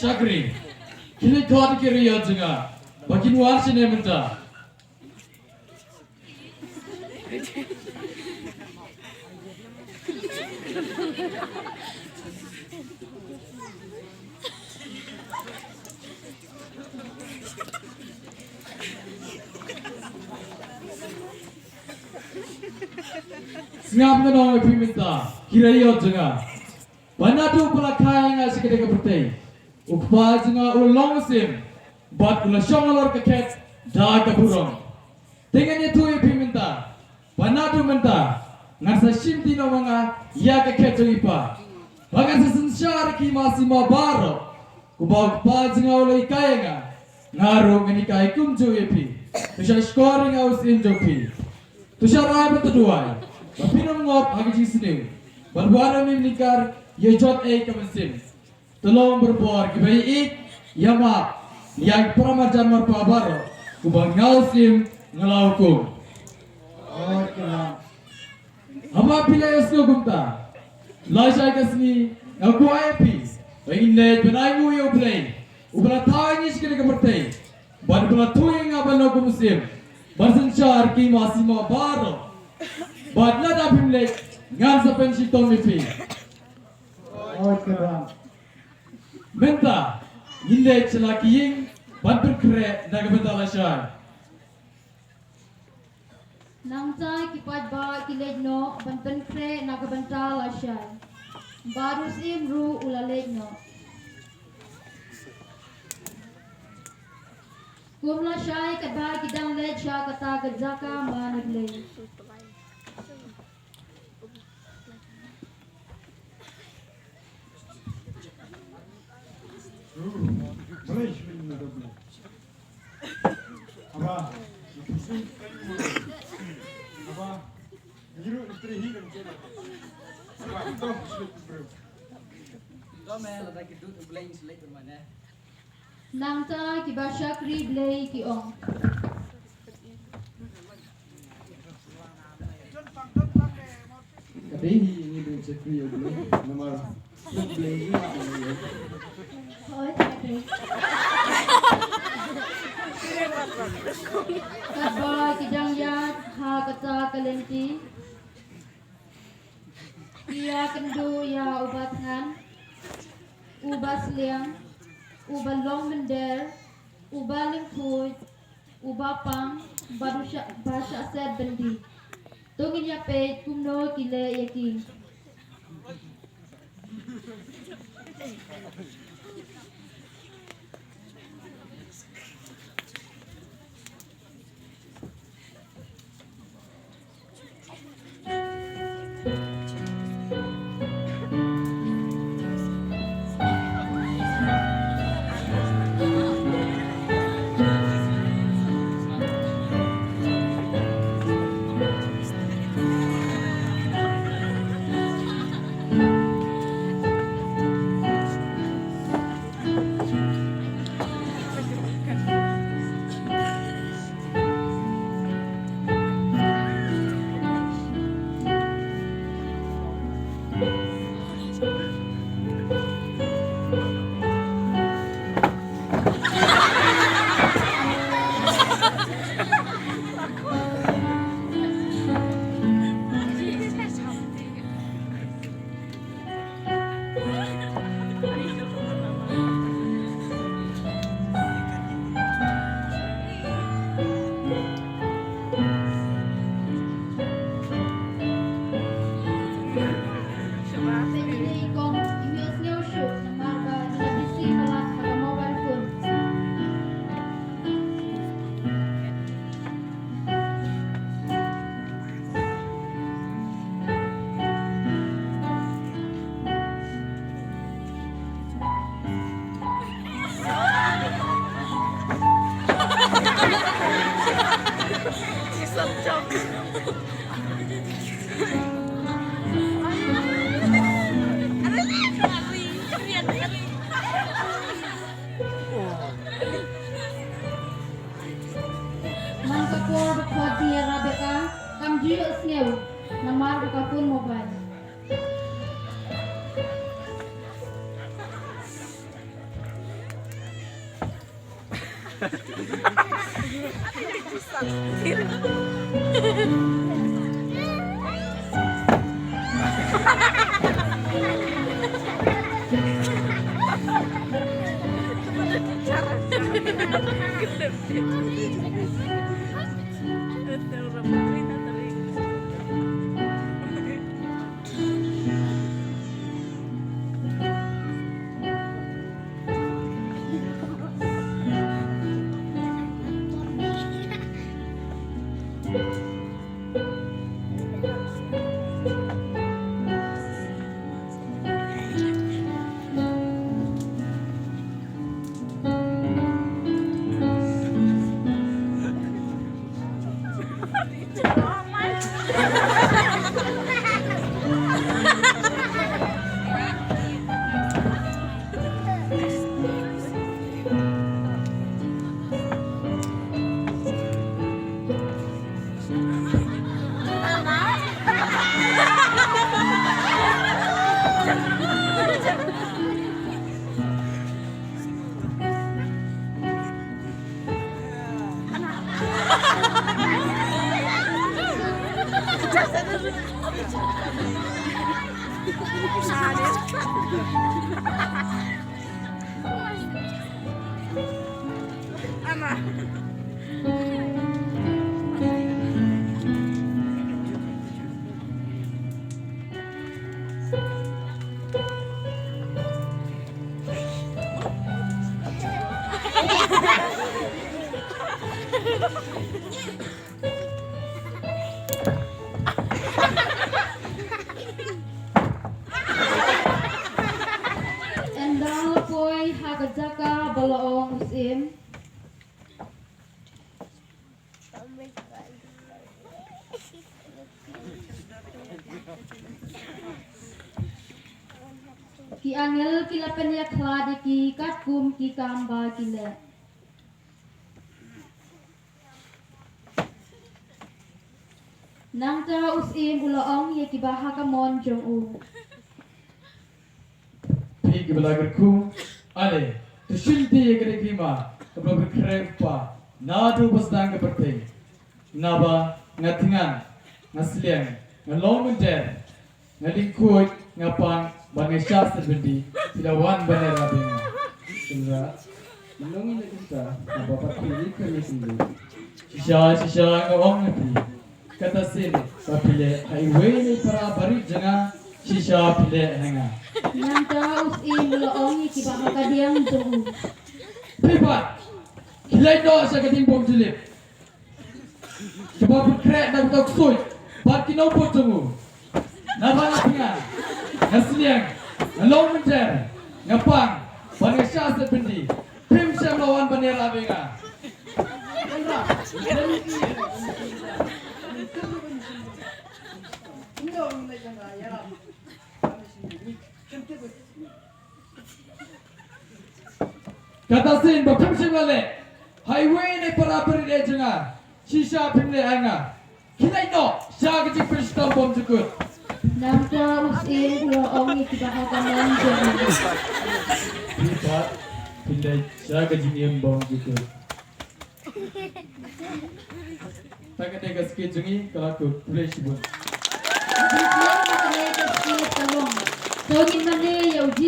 Syakri, kini kau dikira ya juga. Bakin war sini minta. Ngam na nong ipiminta, kira ya juga. Banatu pula kaya nga si kedeka pertai. Ukpa juga ulong sim, bat pula syongalor keket, dah kapurong. Dengan itu ipiminta, banatu minta, ngarsa shimti no mga ya keket ipa. Baga sa sensyar ki masih mabaro, kubaw ukpa juga ulay kaya nga, ngaro ngani kaya kumjo ipi. Tusha scoring aus injopi. Tusha rai betuduai. Bapinong ngop hagi siniw. Barbuana mimlikar yejot kamesim. Tolong berbuar kibai ik yama yang pramajan marpabaro kubang ngausim ngelaukum. Apa pila esno gumta? Lajai kasni aku api. Bangin net benaimu yo play. Ubala tawang iskene kamertei. Barbala tuing abalo kumusim. Barsenchar ki masima baro. Badla da pimlek ngan sa penshitong mipi. Menta indek selakiying bantur kre nagabenta lasyan. Nangcay kipad ba kilejno bantur kre nagabenta lasyan. Baru sim ru ulalejno. Kumla syai kadba kidang lej sya kata gadzaka managlej. Boleh sebenarnya double. Apa? Apa? Jiru istri hilang cina. Apa? Top slip bro. Kami lada kita tu playing slip bermana. Nangta ki ba Syakri blay ki ong. Kadehi ini do Syakri yo bro. Nomor play ni apa ni? Hoy, Syakri. Kadba kidang yat ha kata kalenti. Ia kendu ya ubat ngan. Ubas liang. Uba long mender, uba lingkuy, uba pang, bahasa set bendi. Tungin ya pe kumno kile yakin. Endal poi hagajaka balaong usim. Ki angel kilapan ya kladi ki katkum ki kamba kile. Nang ta usim ulaong ye ki bahaka mon jong u. Pi ke belagarku, ale, tersinti ye kere kima, kebelagar krepa, nadu basdang ke pertai, naba ngatingan, ngasliang, ngalong menjer, ngalingkut, ngapang, bangai syas terbendi, tilawan banai rabinga. Sila, menunggu nak kita, naba patri kami sendiri. Sisa ngawang nabi, kata sin, papile, highway ni para bari jangan, sisa pile hanga. Nang ta usim ulaong ye ki bahaka diang jong u. Pipat, kilai do sa kating bom julip. Sebab berkrek dan betok suit, bat kinau pot jemu. Naba ngatingan, ngasliang, ngalong menjer, ngapang, bangai syas terbendi, pim syam lawan banai rabinga. Kata sin bapim singale, highway ni para beri jenga, sisa pimle anga. Kilai no, sya kecik piston bom cukut. Nang ta usim ulaong ye ki bahaka mon jong u. Pipat, pilai sya kecik niam bom cukut. Tak ada skit jungi kalau aku boleh sebut. Tongin mane ya uji